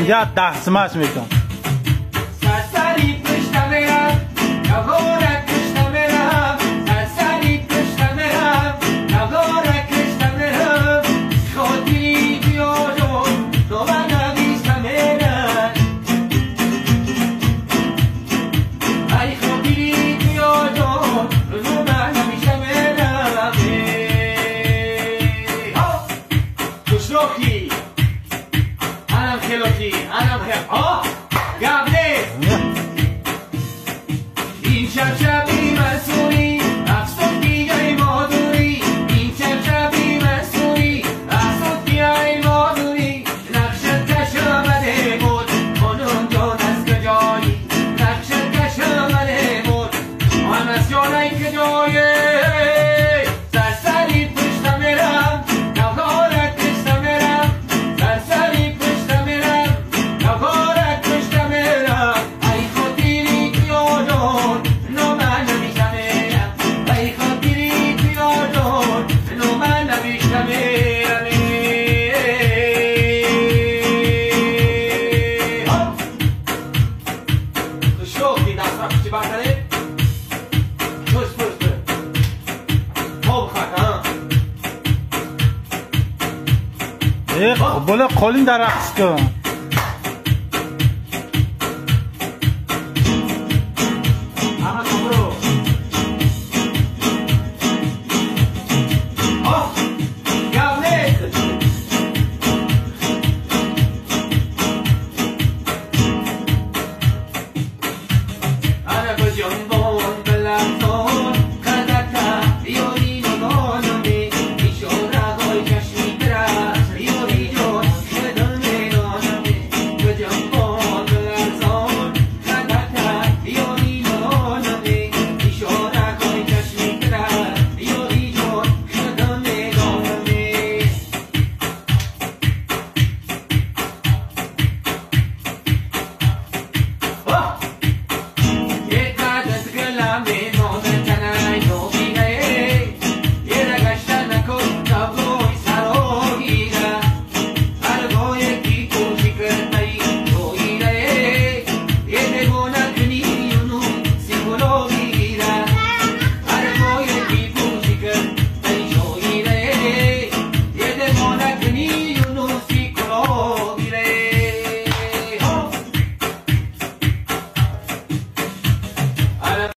دیگه 10 سمش میکنم. این شبی مسئولی افسون دیگه مادوری این شبی مسئولی افسون دیگه مادوری نقشت کش آمده بود خانم جان از کجایی نقشت کش آمده بود آن از جانه کجایی سرسری پشت میرم نوارت پشت میرم سرسری پشت میرم نوارت پشت میرم ای خاطری کیانون خب بله قولین در رقص کن.